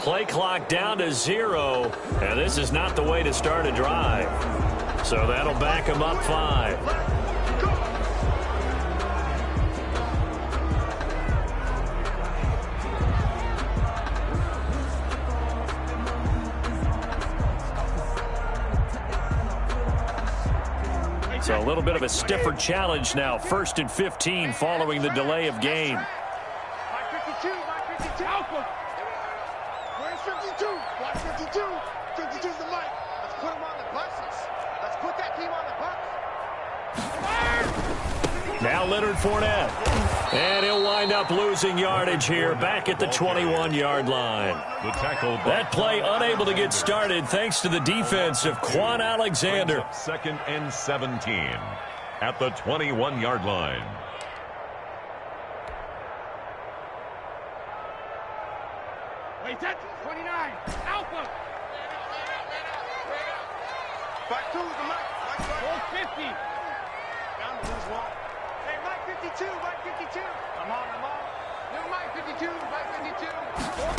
play clock down to 0, and this is not the way to start a drive. So that'll back him up 5. So a little bit of a stiffer challenge now. 1st and 15 following the delay of game. Mike 52, Mike 52. Alpha. Where's 52? Block 52. 52's the mic. Let's put him on the buses. Let's put that team on the bus. Now Leonard Fournette. And he'll wind up losing yardage here back at the 21-yard line. The tackle. That play unable to get started thanks to the defense of Quan Alexander. 2nd and 17 at the 21-yard line. Wait, that's 29. Alpha. Back to the mic. Mike 50. Down to lose one. Hey, Mike 52, Mike 52. I'm on. New Mike 52, Mike 52.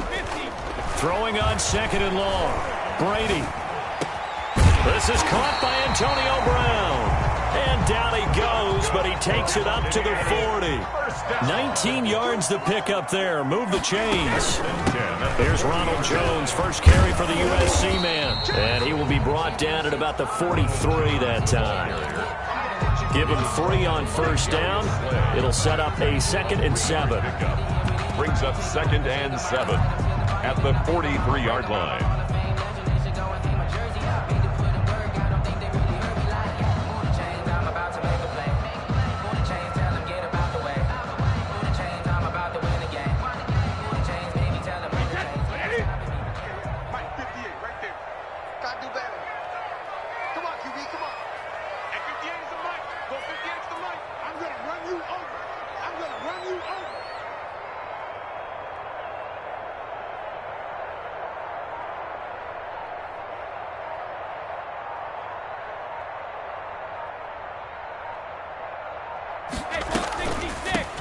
450. Throwing on 2nd and long. Brady. This is caught by Antonio Brown. And down he goes, but he takes it up to the 40. 19 yards to pick up there. Move the chains. Here's Ronald Jones, first carry for the USC man. And he will be brought down at about the 43 that time. Give him 3 on 1st down. It'll set up a 2nd and 7. Brings up 2nd and 7 at the 43-yard line.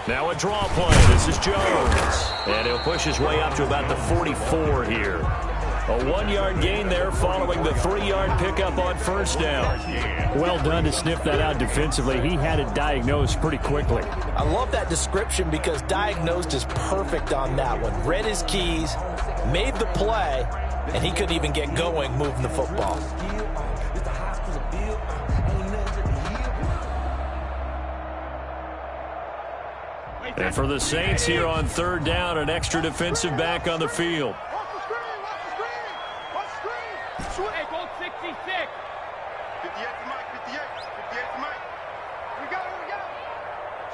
Now a draw play. This is Jones. And he'll push his way up to about the 44 here. A 1-yard gain there following the 3-yard pickup on 1st down. Well done to sniff that out defensively. He had it diagnosed pretty quickly. I love that description because diagnosed is perfect on that one. Read his keys, made the play, and he couldn't even get going moving the football. And for the Saints here on 3rd down, an extra defensive back on the field. Watch the screen. Hey, goal 66. 58 to Mike, 58 to Mike. We got it.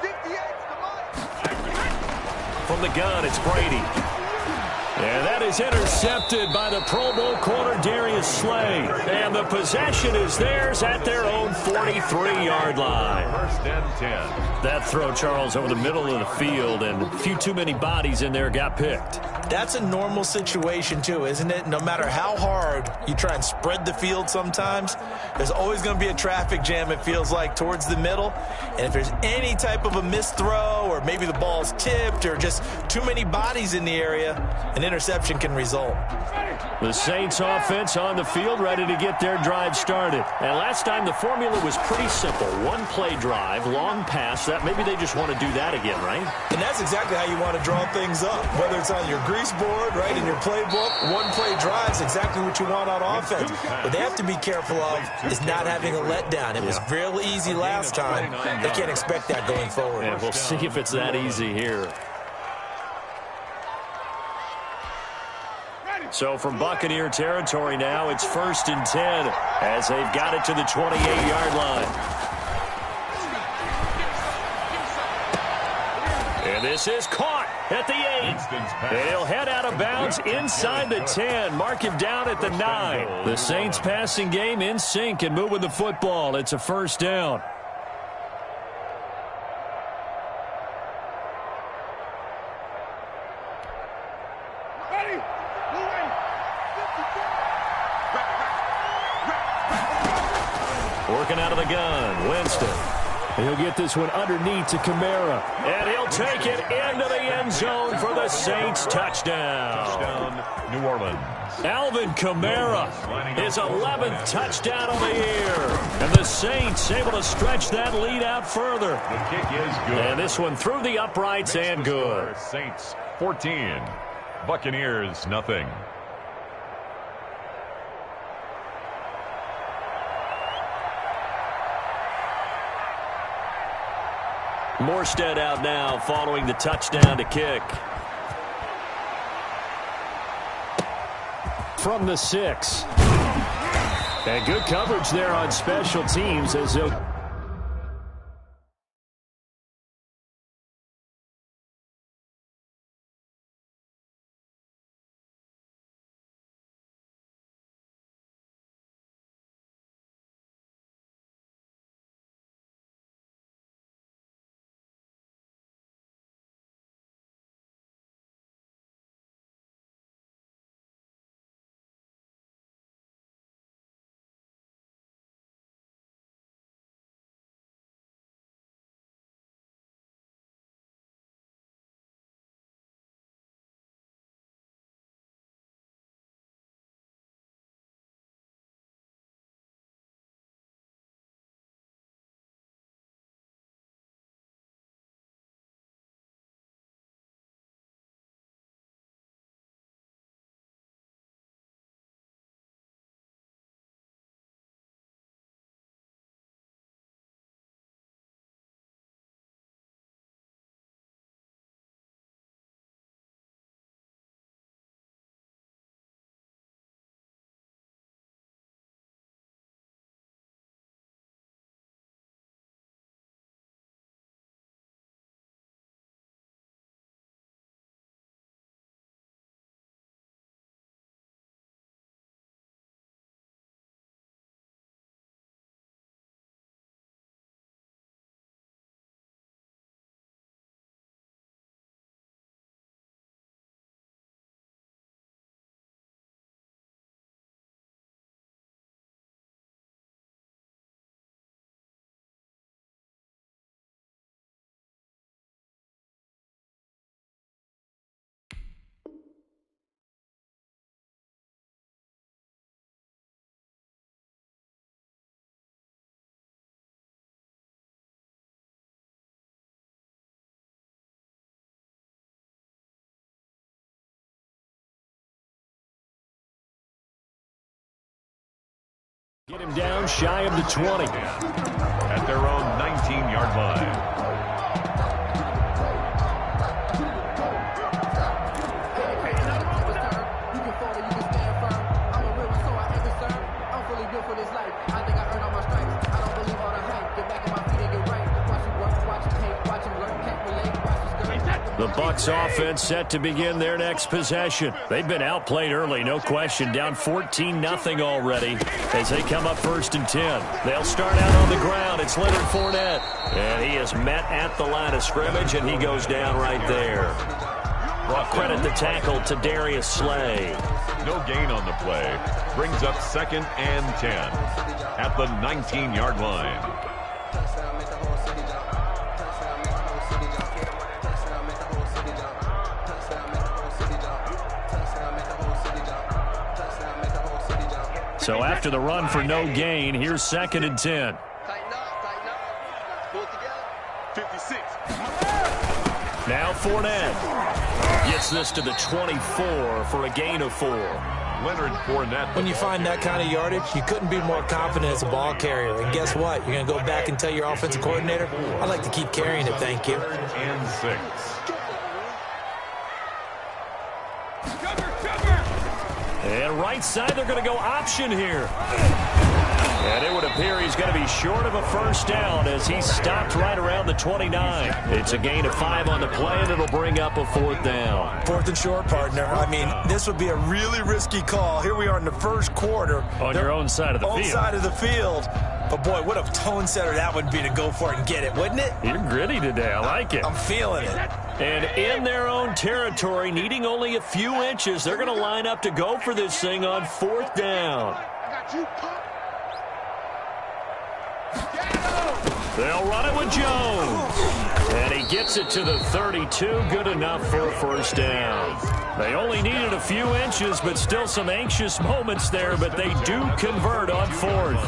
58 to Mike. From the gun, it's Brady. And that is intercepted by the Pro Bowl corner Darius Slay. And the possession is theirs at their own 43-yard line. 1st and 10. That throw, Charles, over the middle of the field, and a few too many bodies in there got picked. That's a normal situation, too, isn't it? No matter how hard you try and spread the field sometimes, there's always going to be a traffic jam, it feels like, towards the middle. And if there's any type of a missed throw or maybe the ball's tipped or just too many bodies in the area, an interception can result. The Saints offense on the field ready to get their drive started. And last time the formula was pretty simple. One play drive, long pass. That maybe they just want to do that again, right? And that's exactly how you want to draw things up. Whether it's on your grease board, right, in your playbook, one play drive is exactly what you want on offense. What they have to be careful of is not having a letdown. It was real easy last time. They can't expect that going forward. And we'll see if it's that easy here. So from Buccaneer territory now, it's 1st and 10 as they've got it to the 28-yard line. And this is caught at the 8. And he'll head out of bounds inside the 10. Mark him down at the 9. The Saints passing game in sync and moving the football. It's a 1st down. Working out of the gun, Winston. He'll get this one underneath to Kamara. And he'll take it into the end zone for the Saints touchdown. Touchdown, New Orleans. Alvin Kamara, his 11th touchdown of the year. And the Saints able to stretch that lead out further. The kick is good. And this one through the uprights and good. Saints 14, Buccaneers nothing. Morstead out now following the touchdown to kick. From the 6. And good coverage there on special teams as they'll... Get him down shy of the 20. At their own 19-yard line. The Bucs offense set to begin their next possession. They've been outplayed early, no question. Down 14-0 already as they come up 1st and 10. They'll start out on the ground. It's Leonard Fournette. And he is met at the line of scrimmage, and he goes down right there. Credit the tackle to Darius Slay. No gain on the play. Brings up 2nd and 10 at the 19-yard line. So after the run for no gain, here's 2nd and 10. Tighten up, tighten up. Pull it together. 56. Now Fournette gets this to the 24 for a gain of 4. Leonard Fournette. When you find that kind of yardage, you couldn't be more confident as a ball carrier. And guess what? You're going to go back and tell your offensive coordinator, I'd like to keep carrying it, thank you. 3rd and 6. And right side, they're going to go option here. And it would appear he's going to be short of a first down as he stopped right around the 29. It's a gain of 5 on the play, and it'll bring up a 4th down. 4th and short, partner. I mean, this would be a really risky call. Here we are in the first quarter. On your own side of the field. Own side of the field. But, boy, what a tone setter that would be to go for it and get it, wouldn't it? You're gritty today. I like it. I'm feeling it. And in their own territory, needing only a few inches, they're going to line up to go for this thing on 4th down. I got you, pup. Get him! They'll run it with Jones. And he gets it to the 32. Good enough for a first down. They only needed a few inches, but still some anxious moments there, but they do convert on fourth.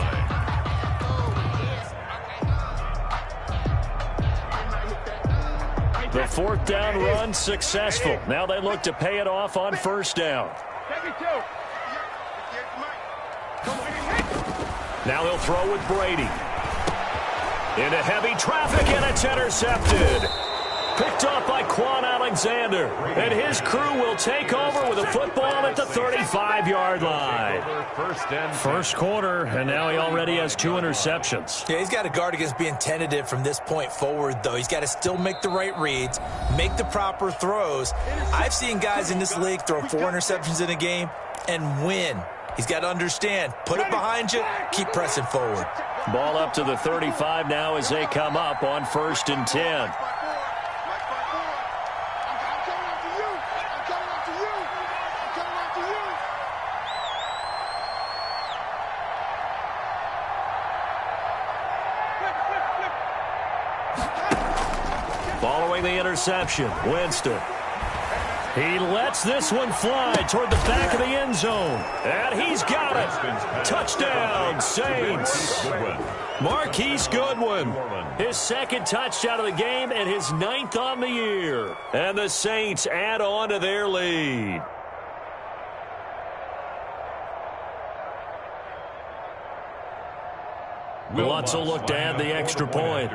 The fourth down run successful. Now they look to pay it off on first down. Now they'll throw with Brady. Into heavy traffic, and it's intercepted. Picked off by Quan Alexander. And his crew will take over with a football at the 35-yard line. First quarter, and now he already has 2 interceptions. Yeah, he's got to guard against being tentative from this point forward, though. He's got to still make the right reads, make the proper throws. I've seen guys in this league throw 4 interceptions in a game and win. He's got to understand, put it behind you, keep pressing forward. Ball up to the 35 now as they come up on 1st and 10. Following the interception, Winston. He lets this one fly toward the back of the end zone. And he's got it. Touchdown, Saints. Marquise Goodwin. His 2nd touchdown of the game and his 9th on the year. And the Saints add on to their lead. Lutz will look to add the extra point.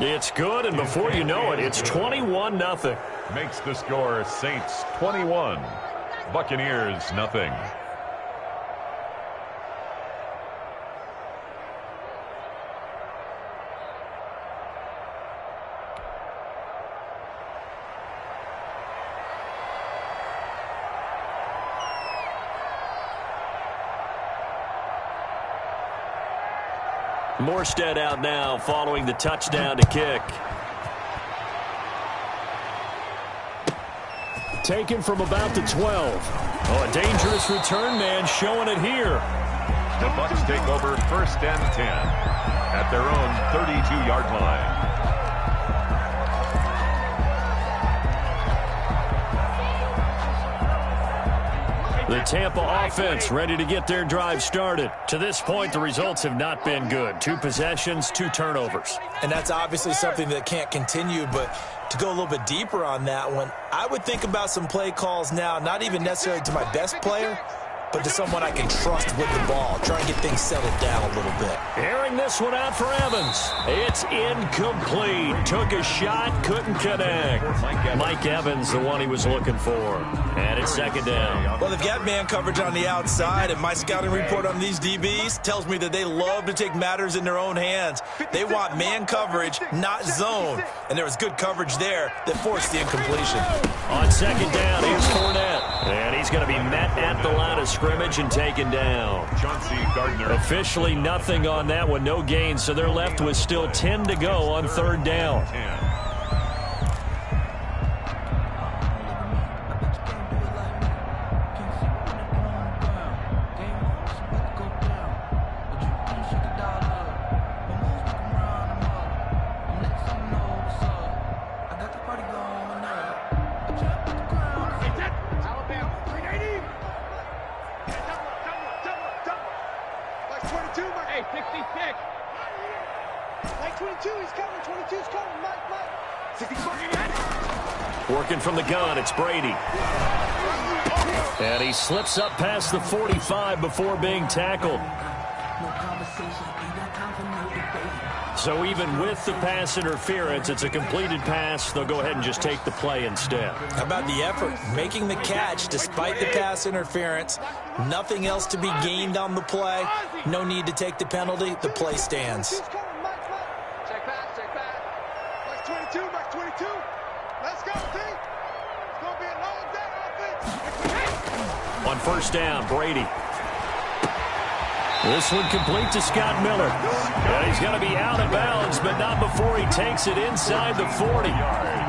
It's good, and before you know it, it's 21-0. Makes the score Saints 21, Buccaneers nothing. Morstead out now following the touchdown to kick. Taken from about the 12. Oh, a dangerous return man showing it here. The Bucs take over 1st and 10 at their own 32-yard line. The Tampa offense ready to get their drive started. To this point, the results have not been good. 2 possessions, 2 turnovers. And that's obviously something that can't continue, but to go a little bit deeper on that one, I would think about some play calls now, not even necessarily to my best player, but to someone I can trust with the ball. Try and get things settled down a little bit. Airing this one out for Evans. It's incomplete. Took a shot, couldn't connect. Mike Evans, the one he was looking for. And it's 2nd down. Well, they've got man coverage on the outside, and my scouting report on these DBs tells me that they love to take matters in their own hands. They want man coverage, not zone. And there was good coverage there that forced the incompletion. On 2nd down, here's Fournette. And he's going to be met at the line of scrimmage and taken down. Chauncey Gardner. Officially nothing on that one, no gain, so they're left with still 10 to go on 3rd down. Working from the gun, it's Brady. And he slips up past the 45 before being tackled. So even with the pass interference, it's a completed pass. They'll go ahead and just take the play instead. How about the effort? Making the catch despite the pass interference. Nothing else to be gained on the play. No need to take the penalty. The play stands. Check back. Max 22. Let's go, team. It's going to be a long day offense. On 1st down, Brady. This one complete to Scott Miller. And he's going to be out of bounds, but not before he takes it inside the 40.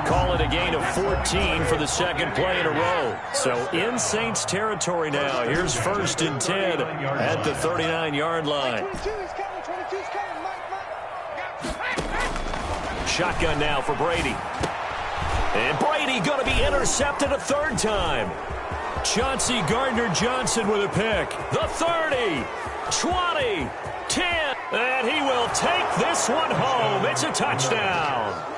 Call it a gain of 14 for the second play in a row. So in Saints territory now. Here's 1st and 10 at the 39-yard line. Shotgun now for Brady. And Brady going to be intercepted a third time. Chauncey Gardner-Johnson with a pick. The 30, 20, 10, and he will take this one home. It's a touchdown.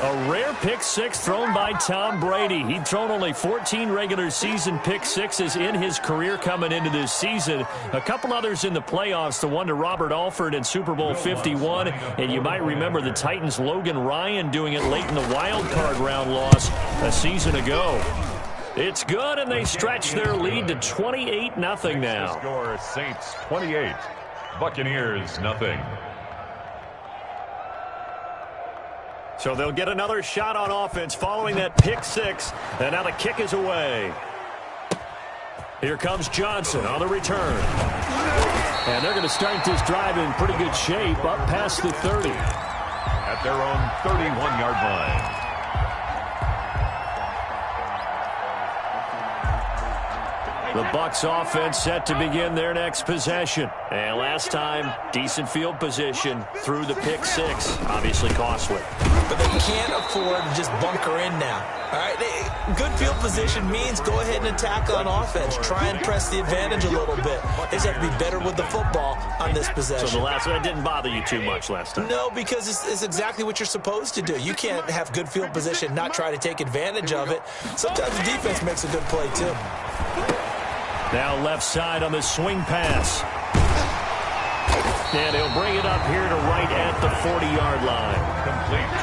A rare pick six thrown by Tom Brady. He'd thrown only 14 regular season pick sixes in his career coming into this season. A couple others in the playoffs, the one to Robert Alford in Super Bowl 51. And you might remember the Titans' Logan Ryan doing it late in the wild card round loss a season ago. It's good, and they stretch their lead to 28-0 now. Score Saints 28, Buccaneers nothing. So they'll get another shot on offense following that pick six, and now the kick is away. Here comes Johnson on the return. And they're going to start this drive in pretty good shape up past the 30. At their own 31-yard line. The Bucs offense set to begin their next possession. And last time, decent field position through the pick six. Obviously costly. But they can't afford to just bunker in now. All right, good field position means go ahead and attack on offense. Try and press the advantage a little bit. They just have to be better with the football on this possession. So the last one didn't bother you too much last time? No, because it's exactly what you're supposed to do. You can't have good field position, not try to take advantage of it. Sometimes the defense makes a good play, too. Now left side on the swing pass. And he'll bring it up here to right at the 40-yard line.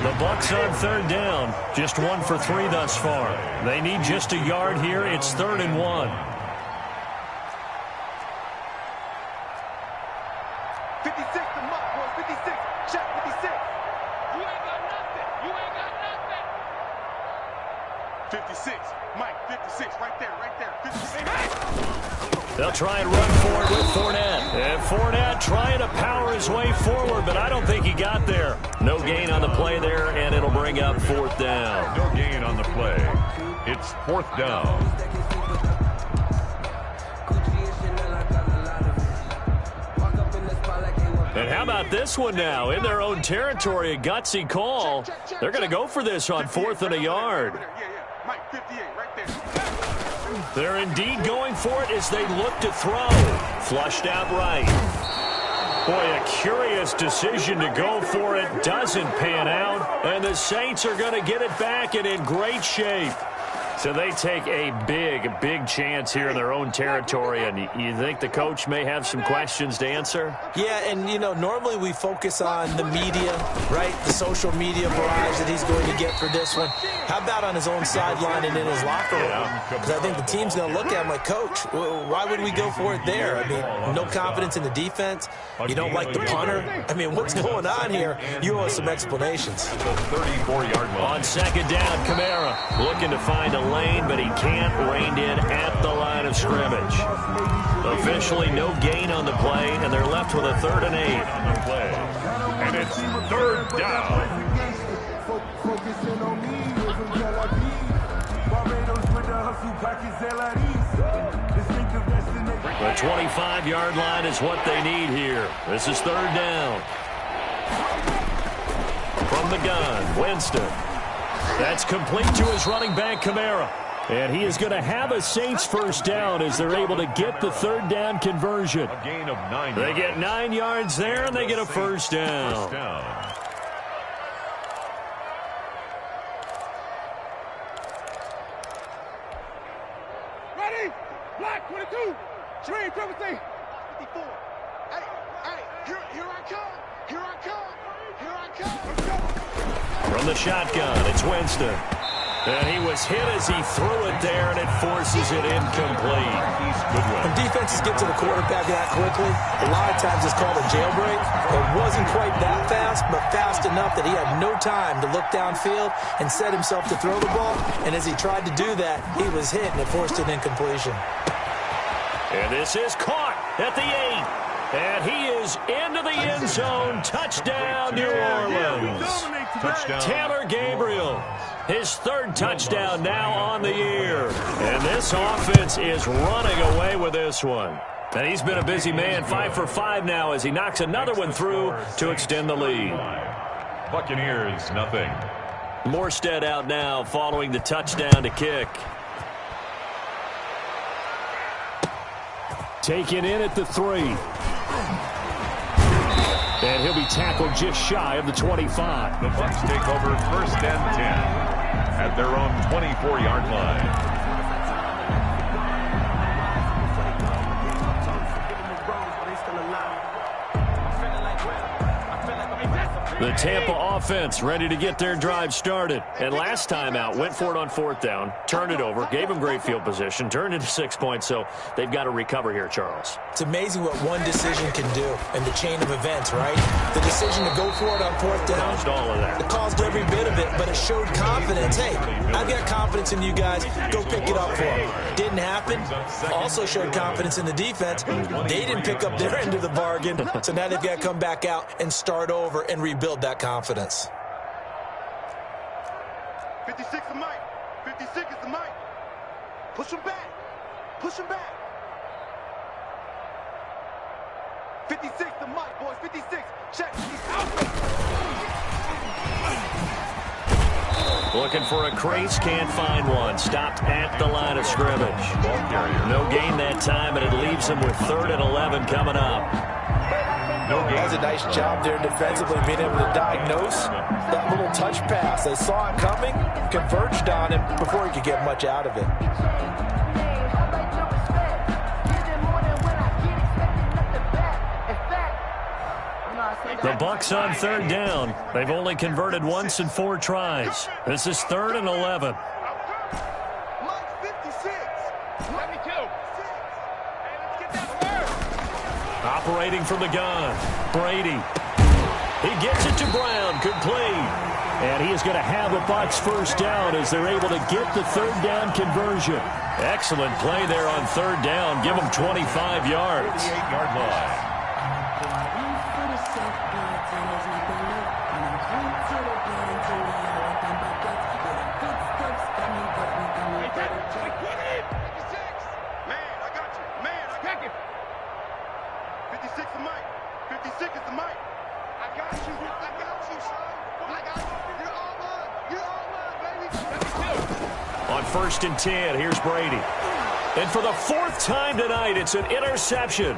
The Bucs on third down. Just 1 for 3 thus far. They need just a yard here. It's 3rd and 1. 56 to Muck, boys. 56. Check 56. You ain't got nothing. You ain't got nothing. 56. Mike, 56. Right there, right there. 56. They'll try and run for it with Fournette. And Fournette trying to power his way forward, but I don't think he got there. No gain on the play there, and it'll bring up 4th down. No gain on the play. It's 4th down. And how about this one now? In their own territory, a gutsy call. They're going to go for this on 4th and a yard. Mike, 58, right there. They're indeed going for it as they look to throw. Flushed out right. Boy, a curious decision to go for it. Doesn't pan out. And the Saints are going to get it back and in great shape. So they take a big chance here in their own territory. And you think the coach may have some questions to answer? Yeah, and, you know, normally we focus on the media, right? The social media barrage that he's going to get for this one. How about on his own sideline and in his locker room? Because I think the team's going to look at him like, Coach, why would we go for it there? I mean, no confidence in the defense. You don't like the punter. I mean, what's going on here? You owe us some explanations. 34-yard line. On 2nd down, Kamara looking to find a lane, but he can't. Reined in at the line of scrimmage. Officially no gain on the play, and they're left with a 3rd and 8. On the play. And it's 3rd down. The 25-yard line is what they need here. This is 3rd down. From the gun, Winston. That's complete to his running back, Kamara. And he is going to have a Saints 1st down as they're able to get the 3rd down conversion. A gain of 9 yards. They get 9 yards there, and they get a 1st down. 1st down. Ready? Black 22. Trey, Trevor, say 54. Hey, here I come. Here I come. Here I come. From the shotgun, it's Winston. And he was hit as he threw it there, and it forces it incomplete. When defenses get to the quarterback that quickly, a lot of times it's called a jailbreak. It wasn't quite that fast, but fast enough that he had no time to look downfield and set himself to throw the ball. And as he tried to do that, he was hit, and it forced an incompletion. And this is caught at the 8. And he is into the end zone. Touchdown, New Orleans. Touchdown. Taylor Gabriel, his third touchdown now on the year. And this offense is running away with this one. And he's been a busy man, 5 for 5 now as he knocks another one through to extend the lead. Buccaneers, nothing. Morstead out now following the touchdown to kick. Taken in at the 3. And he'll be tackled just shy of the 25. The Bucs take over 1st and 10 at their own 24-yard line. The Tampa offense ready to get their drive started. And last time out, went for it on 4th down, turned it over, gave them great field position, turned it to 6 points, so they've got to recover here, Charles. It's amazing what one decision can do in the chain of events, right? The decision to go for it on 4th down. Caused all of that. It caused every bit of it, but it showed confidence. Hey, I've got confidence in you guys. Go pick it up for them. Didn't happen. Also showed confidence in the defense. They didn't pick up their end of the bargain, so now they've got to come back out and start over and rebuild that confidence. 56 is Mike. 56 is the Mike. Push him back. Push him back. 56 the Mike, boys. 56. Check. He's out. Looking for a crease, can't find one. Stopped at the line of scrimmage. No gain that time, and it leaves him with 3rd and 11 coming up. That was a nice job there defensively, being able to diagnose that little touch pass. They saw it coming, converged on him before he could get much out of it. The Bucs on 3rd down. They've only converted once in 4 tries. This is 3rd and 11. Mike 56. 72. Hey, let's get that first. Operating from the gun, Brady. He gets it to Brown, complete. And he is going to have a Bucs 1st down as they're able to get the 3rd down conversion. Excellent play there on 3rd down. Give them 25 yards. 38-yard line. On 1st and 10, here's Brady. And for the 4th time tonight, it's an interception.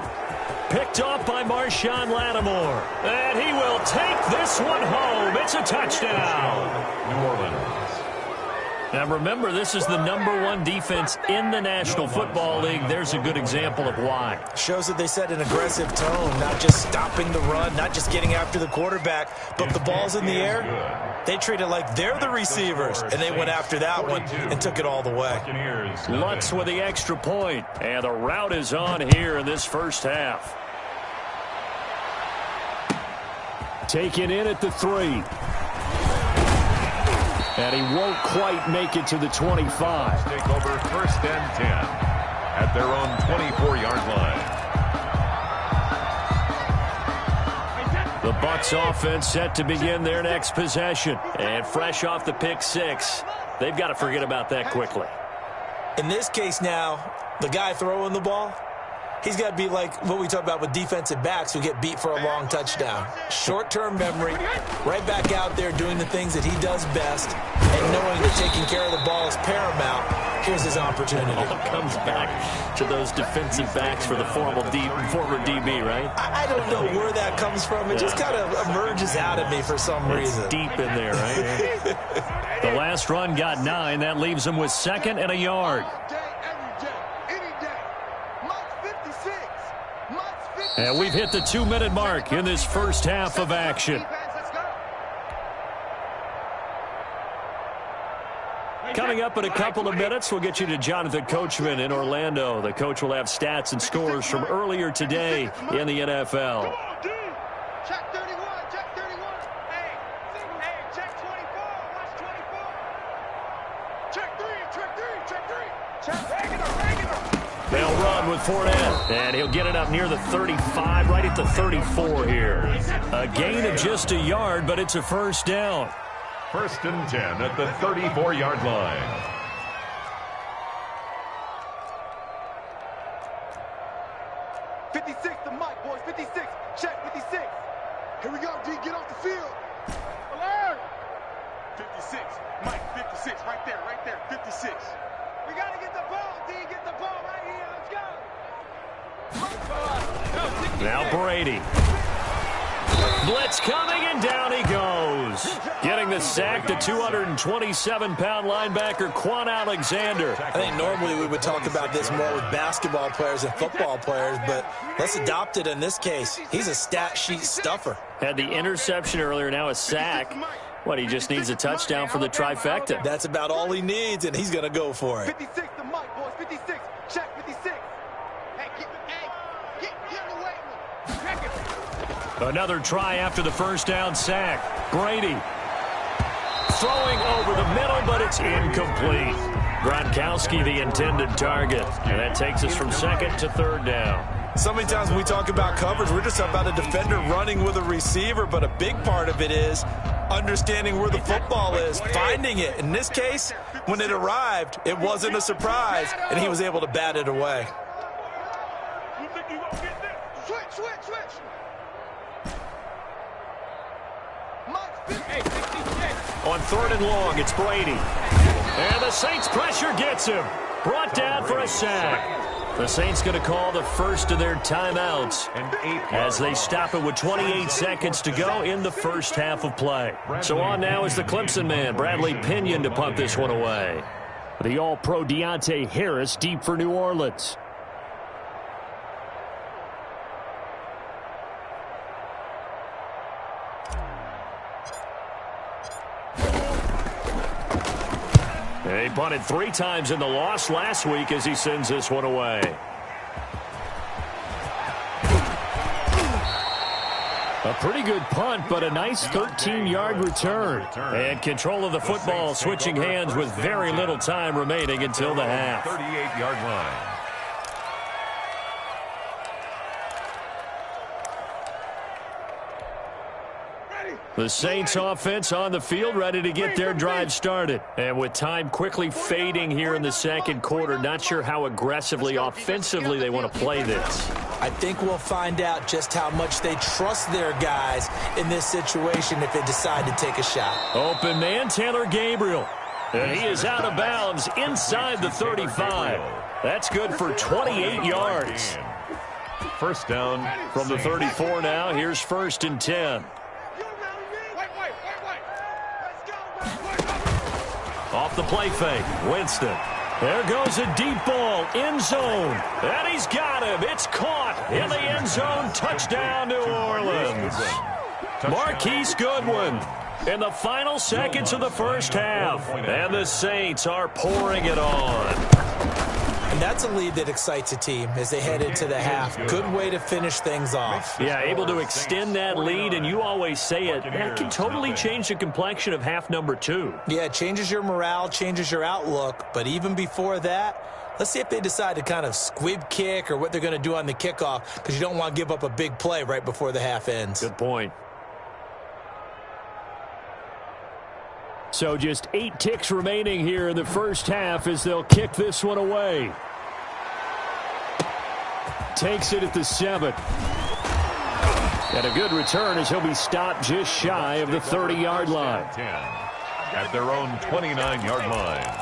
Picked off by Marshawn Lattimore. And he will take this one home. It's a touchdown. New Orleans. Now remember, this is the #1 defense in the National Football League. There's a good example of why. Shows that they set an aggressive tone, not just stopping the run, not just getting after the quarterback, but the ball's in the air. They treat it like they're the receivers, and they went after that one and took it all the way. Lutz with the extra point, and the route is on here in this 1st half. Taken in at the 3. And he won't quite make it to the 25. Take over 1st and 10 at their own 24-yard line. The Bucs offense set to begin their next possession. And fresh off the pick 6, they've got to forget about that quickly. In this case now, the guy throwing the ball, he's got to be like what we talk about with defensive backs who get beat for a long touchdown. Short-term memory, right back out there doing the things that he does best, and knowing that taking care of the ball is paramount. Here's his opportunity. It all comes back to those defensive backs for the former DB, right? I don't know where that comes from. It just kind of emerges out of me for some reason. It's deep in there, right? The last run got 9. That leaves him with 2nd and a yard. And we've hit the 2-minute mark in this 1st half of action. Coming up in a couple of minutes, we'll get you to Jonathan Coachman in Orlando. The coach will have stats and scores from earlier today in the NFL. Check 31, check 31. Hey, check 24, watch 24. Check 3, check 3, check 3. Check regular. They'll run with for it in. And he'll get it up near the 35, right at the 34 here. A gain of just a yard, but it's a first down. 1st and 10 at the 34-yard line. The mic, boys. 56. Check 56. Here we go, D. Get off the field. Alert. 56. Mike, 56. Right there. 56. We got to get the ball, D. Get the ball right here. Let's go. Now Brady. Blitz coming, and down he goes. Getting the sack to 227-pound linebacker Quan Alexander. I think normally we would talk about this more with basketball players and football players, but let's adopt it in this case. He's a stat sheet stuffer. Had the interception earlier, now a sack. What, he just needs a touchdown for the trifecta. That's about all he needs, and he's going to go for it. 56, the mic, boys. 56. Check 56. Hey, get away. Check it. Another try after the first down sack. Brady throwing over the middle, but it's incomplete. Gronkowski the intended target. And that takes us from 2nd to 3rd down. So many times when we talk about coverage, we're just about a defender running with a receiver, but a big part of it is understanding where the football is, finding it. In this case, when it arrived, it wasn't a surprise, and he was able to bat it away. You think you gonna get this? Switch. On 3rd and long, it's Brady. And the Saints pressure gets him. Brought down for a sack. The Saints going to call the first of their timeouts as they stop it with 28 seconds to go in the first half of play. So on now is the Clemson man, Bradley Pinion, to punt this one away. The All-Pro Deontay Harris deep for New Orleans. He punted 3 times in the loss last week as he sends this one away. A pretty good punt, but a nice 13-yard return. And control of the football switching hands with very little time remaining until the half. 38-yard line. The Saints offense on the field, ready to get their drive started. And with time quickly fading here in the second quarter, not sure how aggressively, offensively they want to play this. I think we'll find out just how much they trust their guys in this situation if they decide to take a shot. Open man, Taylor Gabriel. And he is out of bounds inside the 35. That's good for 28 yards. First down from the 34 now. Here's 1st and 10. Off the play fake, Winston. There goes a deep ball, end zone. And he's got him. It's caught in the end zone. Touchdown, New Orleans. Marquise Goodwin in the final seconds of the first half. And the Saints are pouring it on. And that's a lead that excites a team as they head into the half. Good way to finish things off. Yeah, able to extend that lead, and you always say it, that can totally change the complexion of half number 2. Yeah, it changes your morale, changes your outlook. But even before that, let's see if they decide to kind of squib kick or what they're going to do on the kickoff, because you don't want to give up a big play right before the half ends. Good point. So just 8 ticks remaining here in the first half as they'll kick this one away. Takes it at the 7. And a good return as he'll be stopped just shy of the 30-yard line. 10 at their own 29-yard line.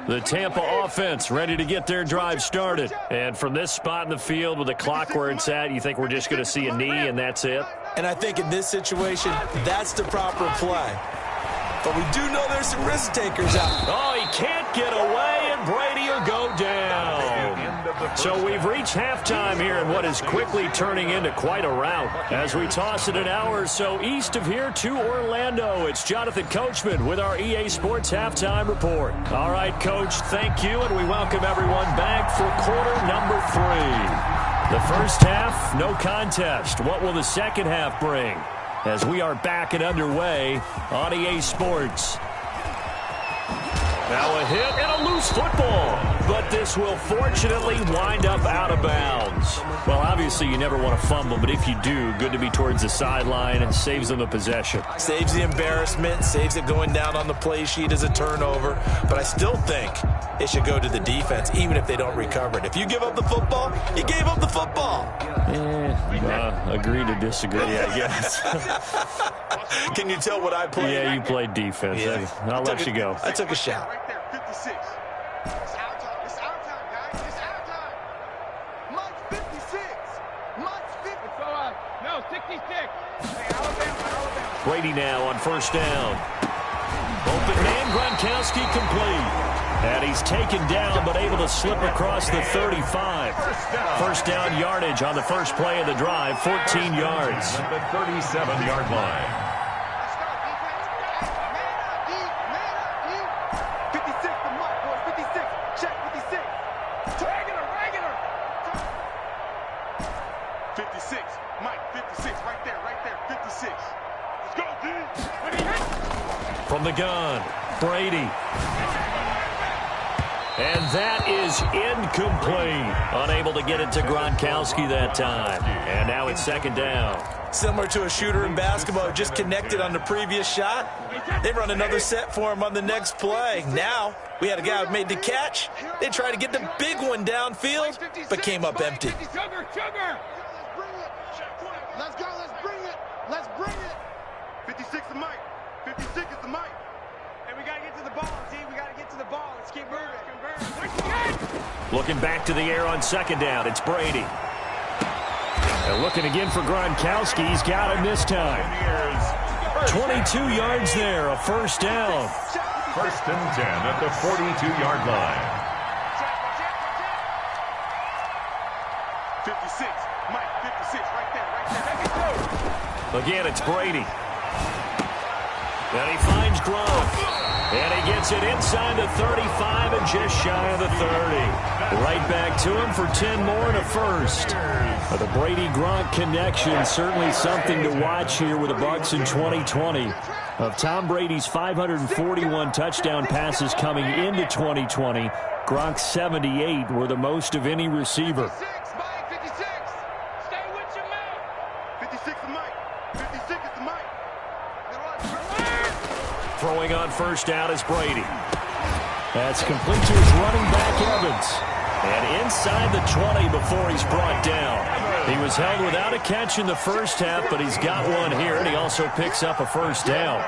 The Tampa offense ready to get their drive started. And from this spot in the field with the clock where it's at, you think we're just going to see a knee and that's it? And I think in this situation, that's the proper play. But we do know there's some risk takers out. Oh, he can't get away, and Brady will go down. So we've reached halftime here in what is quickly turning into quite a rout. As we toss it an hour or so east of here to Orlando, it's Jonathan Coachman with our EA Sports Halftime Report. All right, Coach, thank you, and we welcome everyone back for quarter number 3. The first half, no contest. What will the second half bring? As we are back and underway on EA Sports. Now a hit and a loose football. But this will fortunately wind up out of bounds. Well, obviously you never want to fumble, but if you do, good to be towards the sideline and saves them the possession. Saves the embarrassment, saves it going down on the play sheet as a turnover. But I still think it should go to the defense, even if they don't recover it. If you give up the football, you gave up the football. Agree to disagree, I guess. Can you tell what I played? Yeah, you played defense. Yeah. I'll let you go. I took a shot. Right there, 56. It's our time. It's our time, guys. It's our time. Mike's 56. Mike's 50. No, 66. Hey, Alabama. Brady now on first down. Open man, Gronkowski complete. And he's taken down, but able to slip across the 35. First down yardage on the first play of the drive, 14 yards. At the 37-yard line. Let's go, defense. Man up, deep. 56 to Mike, boys. 56. Check 56. Regular. 56. Mike, 56. Right there. 56. Let's go, D. From the gun, Brady. And that is incomplete. Unable to get it to Gronkowski that time. And now it's second down. Similar to a shooter in basketball, just connected on the previous shot. They run another set for him on the next play. Now, we had a guy who made the catch. They tried to get the big one downfield, but came up empty. Sugar. Let's go. Let's bring it. 56 to Mike. 56 is the Mike. And we got to get to the ball, D. We got to get to the ball. Let's keep moving. Looking back to the air on second down, it's Brady. And looking again for Gronkowski. He's got him this time. 22 yards there, a first down. First and 10 at the 42-yard line. 56. Mike, 56 right there. Again, it's Brady. And he finds Gronk. And he gets it inside the 35 and just shy of the 30. Right back to him for 10 more and a first. The Brady-Gronk connection, certainly something to watch here with the Bucs in 2020. Of Tom Brady's 541 touchdown passes coming into 2020, Gronk's 78 were the most of any receiver. 56, Mike, 56. Stay with your man. 56 is Mike. 56 is the Mike. Throwing on first down is Brady. That's complete to his running back, Evans. And inside the 20 before he's brought down. He was held without a catch in the first half, but he's got one here, and he also picks up a first down.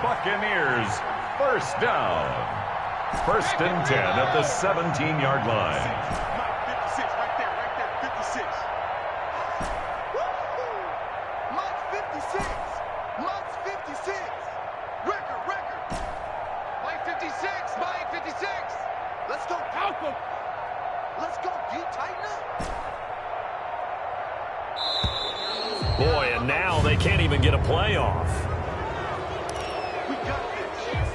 Buccaneers, first down. First and 10 at the 17-yard line. Mike, 56 right there. 56. Mike's 56. Mike's 56. Record. Mike 56. Mike 56. Let's go. Alpha. Let's go. D, tighten up. Boy, and now they can't even get a playoff. We got this.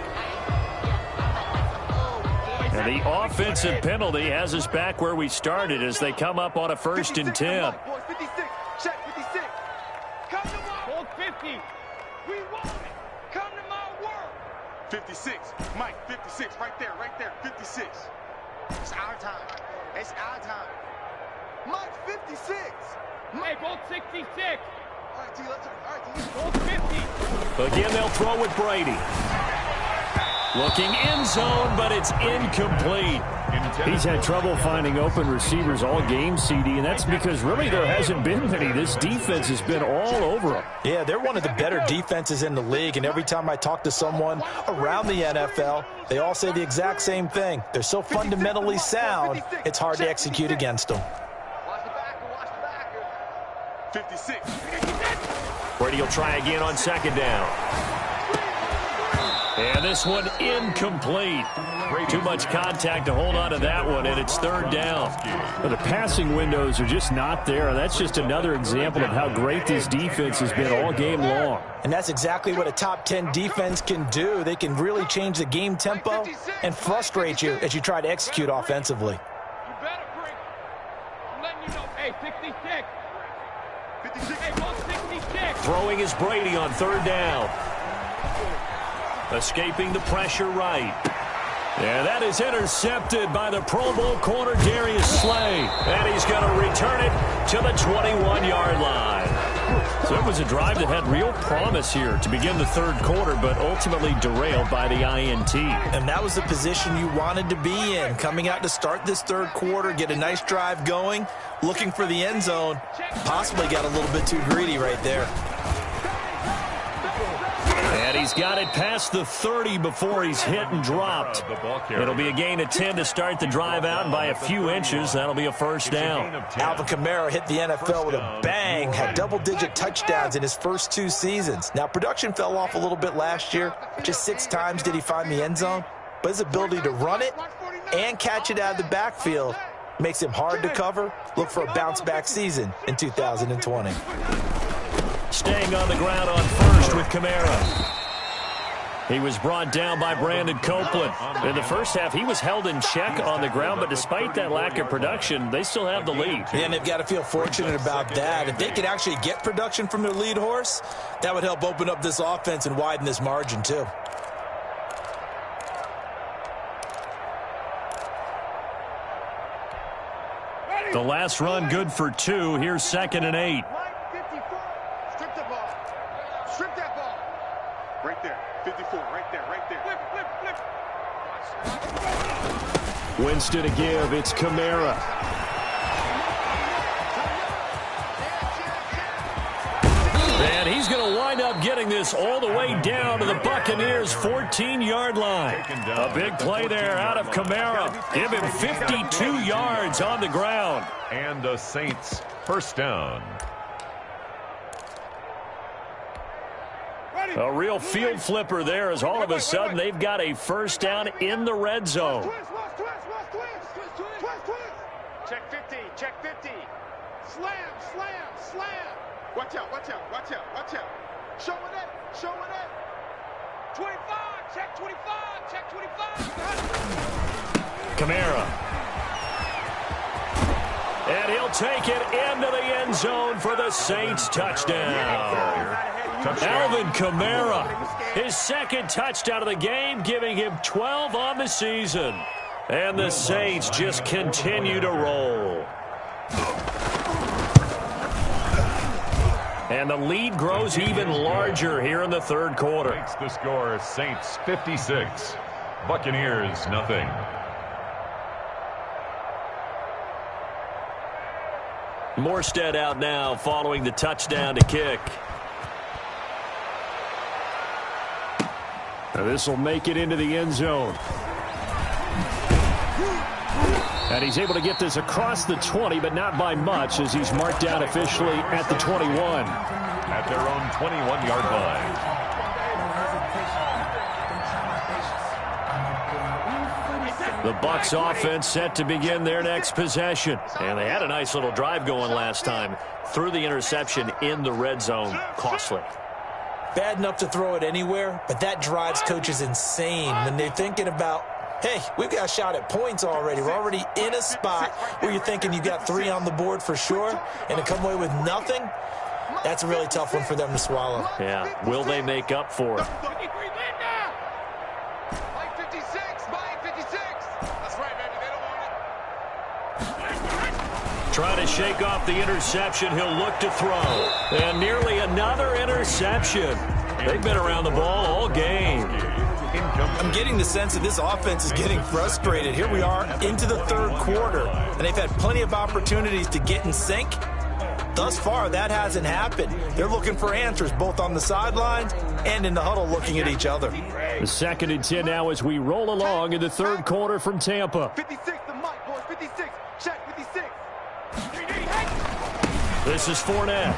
And the offensive penalty has us back where we started as they come up on a first and 10. Boys, 56. Check 56. Come to my work. 50. We want it. Come to my work. 56. Mike, 56. Right there. 56. It's our time. It's our time. Mike, 56. Hey, both 66. All right, T, let's go. All right, T. Both 50. Again, they'll throw with Brady. Looking end zone, but it's incomplete. He's had trouble finding open receivers all game, CD, and that's because really there hasn't been many. This defense has been all over him. Yeah, they're one of the better defenses in the league, and every time I talk to someone around the NFL, they all say the exact same thing. They're so fundamentally sound, it's hard to execute against them. Watch the backer. 56. Brady will try again on second down. And this one incomplete. Too much contact to hold on to that one, and it's third down. Well, the passing windows are just not there. That's just another example of how great this defense has been all game long. And that's exactly what a top 10 defense can do. They can really change the game tempo and frustrate you as you try to execute offensively. You better bring. I'm letting you know. Hey, 66. Throwing is Brady on third down. Escaping the pressure right. And that is intercepted by the Pro Bowl corner Darius Slay. And he's going to return it to the 21-yard line. So it was a drive that had real promise here to begin the third quarter, but ultimately derailed by the INT. And that was the position you wanted to be in. Coming out to start this third quarter, get a nice drive going, looking for the end zone. Possibly got a little bit too greedy right there. And he's got it past the 30 before he's hit and dropped. It'll be a gain of 10 to start the drive out, and by a few inches, that'll be a first down. Alvin Kamara hit the NFL with a bang, had double-digit touchdowns in his first 2 seasons. Now, production fell off a little bit last year. Just 6 times did he find the end zone, but his ability to run it and catch it out of the backfield makes him hard to cover. Look for a bounce-back season in 2020. Staying on the ground on first with Kamara. He was brought down by Brandon Copeland. In the first half, he was held in check on the ground, but despite that lack of production, they still have the lead. And they've got to feel fortunate about that. If they could actually get production from their lead horse, that would help open up this offense and widen this margin too. The last run good for 2. Here's 2nd and 8. Strip the ball. Strip that ball. Right there. 54. Right there. Right there. Flip, flip, flip. Winston to give. It's Kamara. And he's going to wind up getting this all the way down to the Buccaneers' 14-yard line. A big play there out of Kamara. Give him 52 yards on the ground. And the Saints first down. A real field flipper there as all of a sudden they've got a first down in the red zone. Check 50. Check 50. Slam, slam, slam. Watch out, watch out, watch out, watch out. Show it up, show it up. 25, check 25, check 25. Kamara. And he'll take it into the end zone for the Saints touchdown. Alvin Kamara, his 2nd touchdown of the game, giving him 12 on the season. And the Saints just continue to roll. And the lead grows even larger here in the third quarter. Makes the score Saints 56, Buccaneers nothing. Morstead out now following the touchdown to kick. This will make it into the end zone. And he's able to get this across the 20, but not by much, as he's marked down officially at the 21. At their own 21-yard line. The Bucs offense set to begin their next possession. And they had a nice little drive going last time. Threw the interception in the red zone. Costly. Bad enough to throw it anywhere, but that drives coaches insane when they're thinking about, hey, we've got a shot at points already. We're already in a spot where you're thinking you got 3 on the board for sure, and to come away with nothing, that's a really tough one for them to swallow. Yeah, will they make up for it? Trying to shake off the interception. He'll look to throw. And nearly another interception. They've been around the ball all game. I'm getting the sense that this offense is getting frustrated. Here we are into the third quarter, and they've had plenty of opportunities to get in sync. Thus far, that hasn't happened. They're looking for answers both on the sidelines and in the huddle looking at each other. The 2nd and 10 now as we roll along in the third quarter from Tampa. 56, the mic, boys, 56. Check 56. This is Fournette.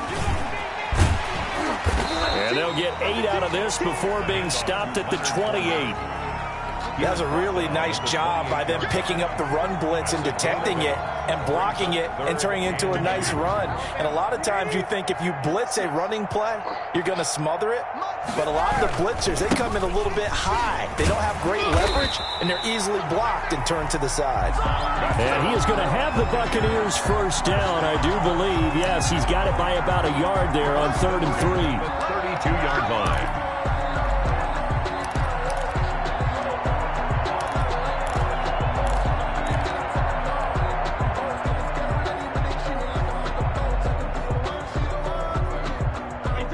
And they'll get 8 out of this before being stopped at the 28. That was a really nice job by them picking up the run blitz and detecting it. and blocking it and turning it into a nice run. And a lot of times you think if you blitz a running play, you're going to smother it. But a lot of the blitzers, they come in a little bit high. They don't have great leverage, and they're easily blocked and turned to the side. And he is going to have the Buccaneers first down, I do believe. Yes, he's got it by about a yard there on 3rd and 3. 32-yard line.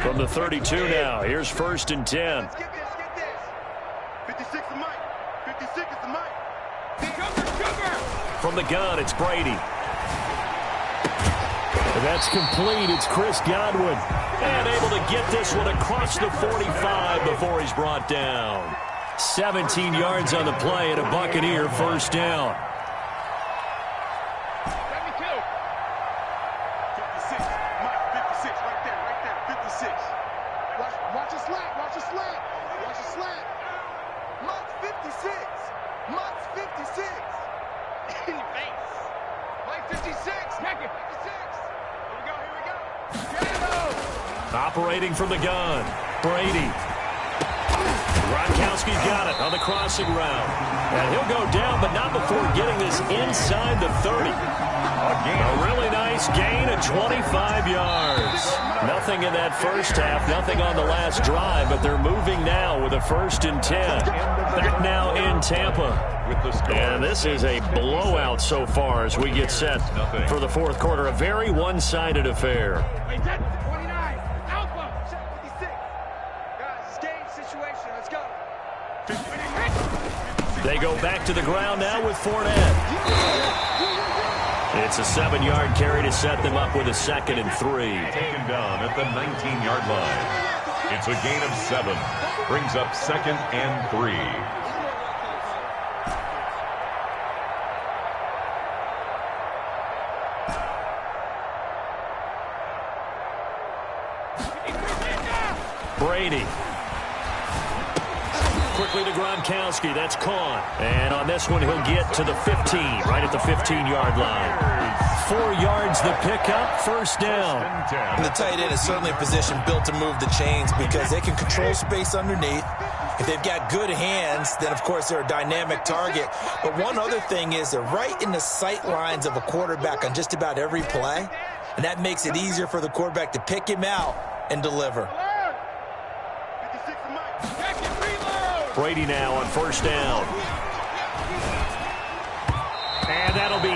From the 32 now, here's 1st and 10. Let's get this, get this. 56 is Mike. 56 is the Mike. From the gun, it's Brady. And that's complete. It's Chris Godwin. And able to get this one across the 45 before he's brought down. 17 yards on the play and a Buccaneer first down. 56. Mike, 56. Right there. 56. Watch a slant. Watch a slant. Watch a slant. Mike's 56. Mike's 56. In your face. Mike 56. Check it. 56. Here we go. Operating from the gun, Brady. Gronkowski's got it on the crossing route. And he'll go down, but not before getting this inside the 30. A really nice gain of 25 yards. Nothing in that first half, nothing on the last drive, but they're moving now with a 1st and 10. Back now in Tampa. And this is a blowout so far as we get set for the 4th quarter. A very one-sided affair. 29. Alpha. 56. Guys, it's game situation. Let's go. They go back to the ground now with Fournette. It's a 7-yard carry to set them up with a 2nd and 3. Taken down at the 19-yard line. It's a gain of 7. Brings up 2nd and 3. Brady. Quickly to Gronkowski. That's caught. And on this one, he'll get to the 15, right at the 15-yard line. 4 yards the pickup, first down. And the tight end is certainly a position built to move the chains because they can control space underneath. If they've got good hands, then, of course, they're a dynamic target. But one other thing is they're right in the sight lines of a quarterback on just about every play, and that makes it easier for the quarterback to pick him out and deliver. Brady now on first down. And that'll be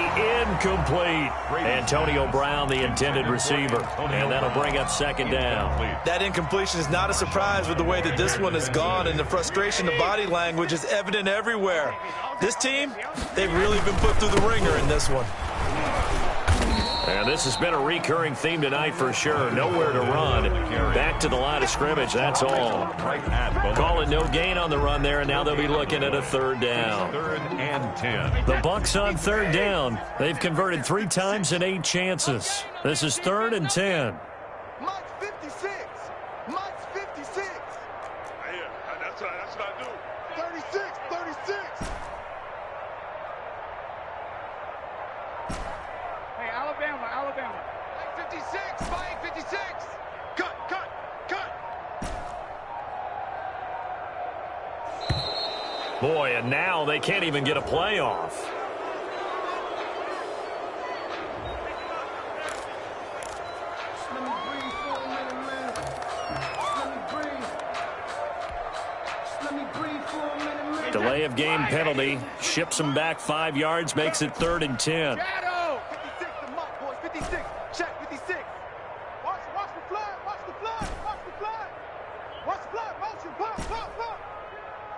incomplete. Antonio Brown, the intended receiver. And that'll bring up 2nd down. That incompletion is not a surprise with the way that this one has gone, and the frustration of body language is evident everywhere. This team, they've really been put through the ringer in this one. And this has been a recurring theme tonight for sure. Nowhere to run. Back to the line of scrimmage, that's all. Call it no gain on the run there, and now they'll be looking at a 3rd down. 3rd and 10. The Bucs on 3rd down. They've converted 3 times in 8 chances. This is 3rd and 10. Mike's 56. Mike's 56. Yeah, that's what I do. 36. 36. Alabama. Mike 56. Mike 56. Cut. Boy, and now they can't even get a playoff. Delay of game penalty. Ships them back 5 yards, makes it 3rd and 10. 56 to Mike, boys. 56. Check 56. Watch the flood. Watch the flood. Motion. Pop.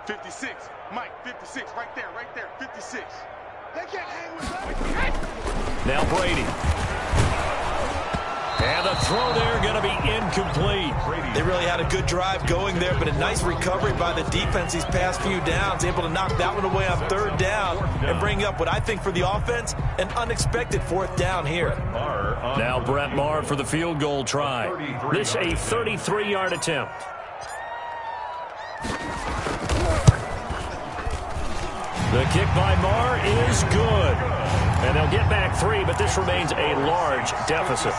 56. Mike, 56. Right there. 56. They can't hang with that. Now Brady. And the throw there going to be incomplete. They really had a good drive going there, but a nice recovery by the defense these past few downs, able to knock that one away on 3rd down and bring up what I think for the offense, an unexpected 4th down here. Now Brett Maher for the field goal try. This a 33-yard attempt. The kick by Marr is good. And they'll get back 3, but this remains a large deficit.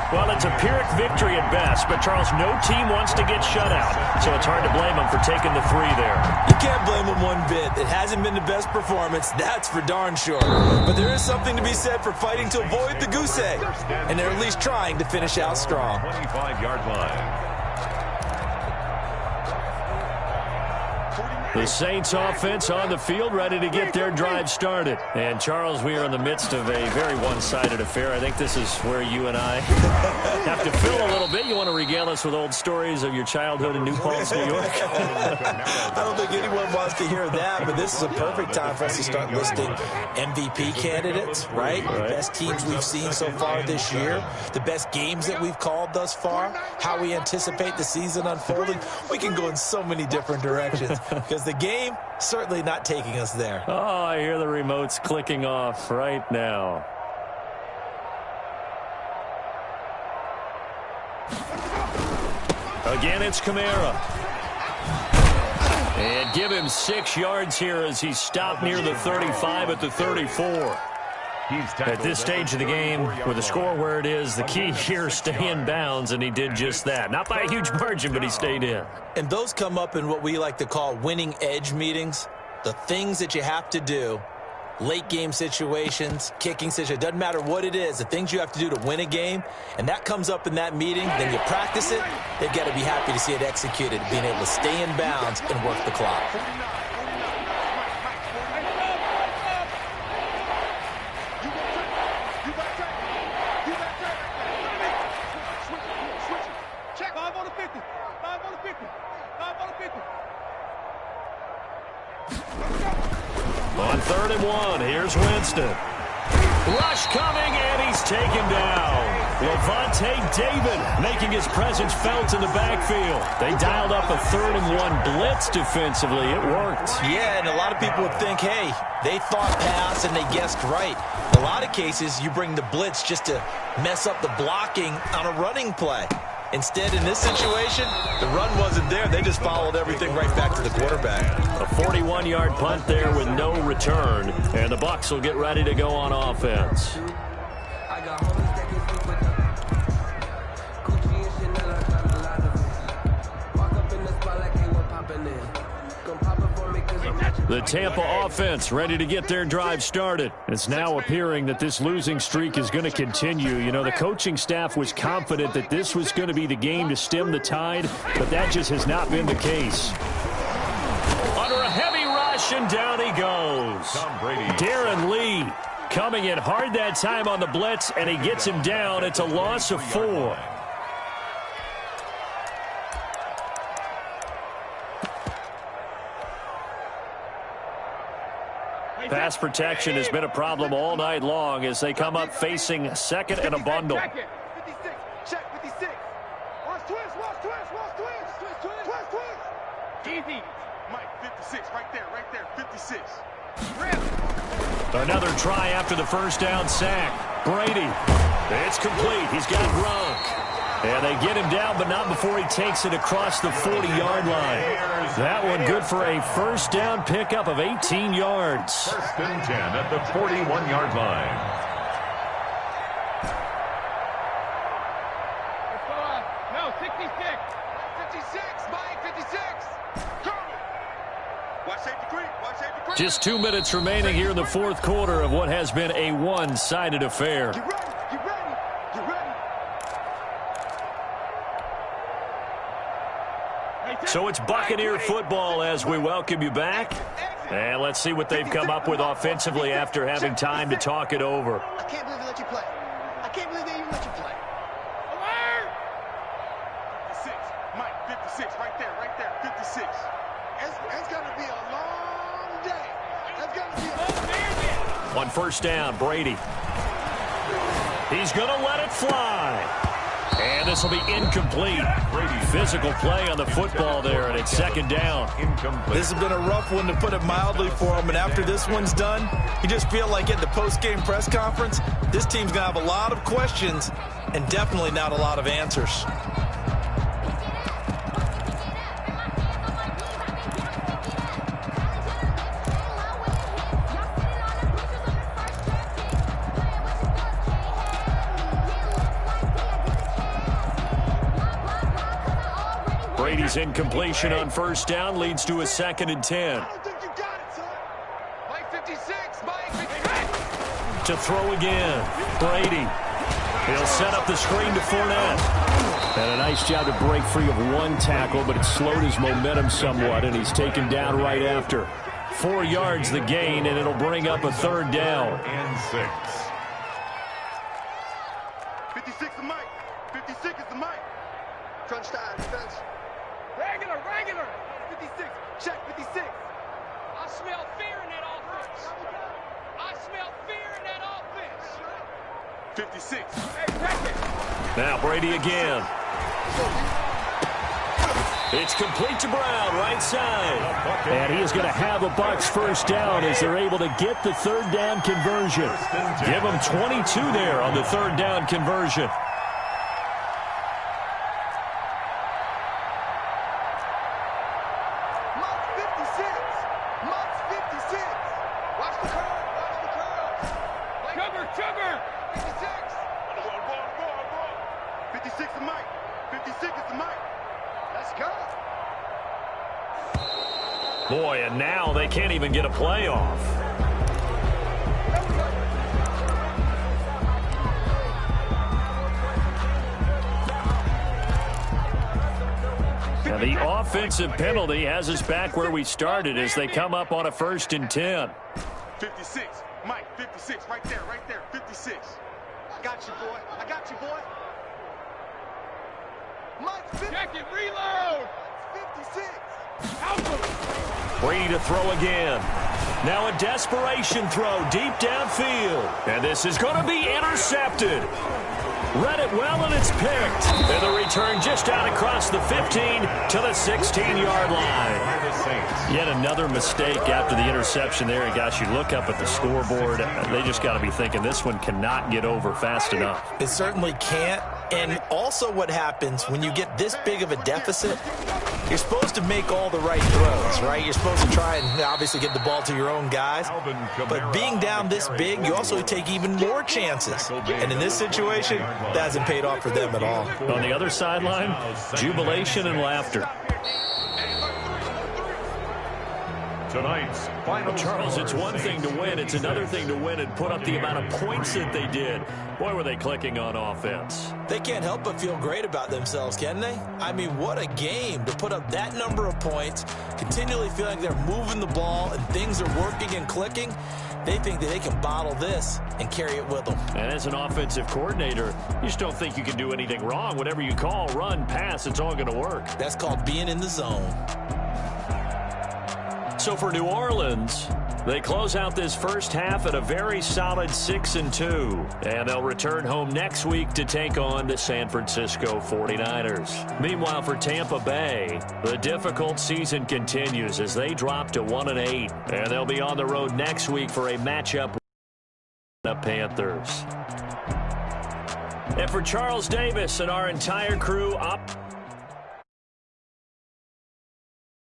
Well, it's a Pyrrhic victory at best, but, Charles, no team wants to get shut out, so it's hard to blame them for taking the 3 there. You can't blame them one bit. It hasn't been the best performance, that's for darn sure. But there is something to be said for fighting to avoid the goose egg, and they're at least trying to finish out strong. 25-yard line. The Saints offense on the field, ready to get their drive started. And, Charles, we are in the midst of a very one-sided affair. I think this is where you and I have to fill a little bit. You want to regale us with old stories of your childhood in New Paltz, New York? I don't think anyone wants to hear that, but this is a perfect time for us to start listing MVP candidates, right? The best teams we've seen so far this year, the best games that we've called thus far, how we anticipate the season unfolding. We can go in so many different directions because the game certainly not taking us there. Oh, I hear the remotes clicking off right now. Again, it's Kamara. And give him 6 yards here as he stopped near the 35 at the 34. At this stage of the game, with the score where it is, the key here is stay in bounds, and he did just that. Not by a huge margin, but he stayed in. And those come up in what we like to call winning edge meetings. The things that you have to do, late game situations, kicking situations, doesn't matter what it is, the things you have to do to win a game, and that comes up in that meeting, then you practice it, they've got to be happy to see it executed, being able to stay in bounds and work the clock. On 3rd and 1, here's Winston. Rush coming, and he's taken down. Levante David making his presence felt in the backfield. They dialed up a 3rd and 1 blitz defensively. It worked. Yeah, and a lot of people would think, hey, they thought pass and they guessed right. In a lot of cases, you bring the blitz just to mess up the blocking on a running play. Instead, in this situation, the run wasn't there. They just followed everything right back to the quarterback. A 41-yard punt there with no return. And the Bucs will get ready to go on offense. The Tampa offense ready to get their drive started. It's now appearing that this losing streak is going to continue. You know, the coaching staff was confident that this was going to be the game to stem the tide, but that just has not been the case. Under a heavy rush, and down he goes. Darren Lee coming in hard that time on the blitz, and he gets him down. It's a loss of 4. Pass protection has been a problem all night long as they come up facing 2nd and a bundle. 56, check 56. Watch twist, watch twist, watch twist, twist, twist. Easy. Mike, 56, right there, 56. Another try after the first down sack. Brady. It's complete. He's got Gronk. And they get him down, but not before he takes it across the 40-yard line. That one good for a first down pickup of 18 yards. 1st and 10 at the 41-yard line. No, 66. 56, Mike, 56. Watch safety creep, watch safety creep. Just 2 minutes remaining here in the 4th quarter of what has been a one-sided affair. You ready, you ready, you ready. So it's Buccaneer football as we welcome you back. And let's see what they've come up with offensively after having time to talk it over. I can't believe they let you play. I can't believe they even let you play. Alert! 56, Mike, 56, right there, 56. It's going to be a long day. It's going to be a long day. On first down, Brady. He's going to let it fly. And this will be incomplete. Physical play on the football there, and it's 2nd down. This has been a rough one, to put it mildly, for him. And after this one's done, you just feel like at the post-game press conference, this team's going to have a lot of questions and definitely not a lot of answers. Brady's incompletion on first down leads to a 2nd and 10. I don't think you got it, son. Mike 56, Mike 56. To throw again, Brady. He'll set up the screen to Fournette. And a nice job to break free of one tackle, but it slowed his momentum somewhat, and he's taken down right after. 4 yards the gain, and it'll bring up a 3rd down. And 6. 56 is Mike. 56 is the Mike. Crunch time, defense. Regular. 56. Check 56. I smell fear in that offense. I smell fear in that offense. 56. Hey, check it. Now Brady again. It's complete to Brown, right side. And he is going to have a Bucs first down as they're able to get the 3rd down conversion. Give them 22 there on the 3rd down conversion. Sugar. 56. 56 is Mike. 56 is the Mike. Let's go. Boy, and now they can't even get a play off. Now the offensive penalty has us back where we started as they come up on a 1st and 10. 56. Mike, 56. Right there. 56. I got you, boy. Mike, 50. Check it. Reload. 56. Help him. Brady to throw again. Now a desperation throw deep downfield. And this is going to be intercepted. Read it well, and it's picked. And the return just out across the 15 to the 16-yard line. Yet another mistake after the interception there. And gosh, you look up at the scoreboard, they just got to be thinking this one cannot get over fast enough. It certainly can't. And also what happens when you get this big of a deficit, you're supposed to make all the right throws, right? You're supposed to try and obviously get the ball to your own guys. But being down this big, you also take even more chances. And in this situation, that hasn't paid off for them at all. On the other sideline, jubilation and laughter. Tonight's final Charles, score, it's one thing to win. It's another thing to win and put up the amount of points that they did. Boy, were they clicking on offense. They can't help but feel great about themselves, can they? I mean, what a game to put up that number of points, continually feeling they're moving the ball and things are working and clicking. They think that they can bottle this and carry it with them. And as an offensive coordinator, you just don't think you can do anything wrong. Whatever you call, run, pass, it's all going to work. That's called being in the zone. So for New Orleans, they close out this first half at a very solid 6-2. And they'll return home next week to take on the San Francisco 49ers. Meanwhile, for Tampa Bay, the difficult season continues as they drop to 1-8. And they'll be on the road next week for a matchup with the Panthers. And for Charles Davis and our entire crew, up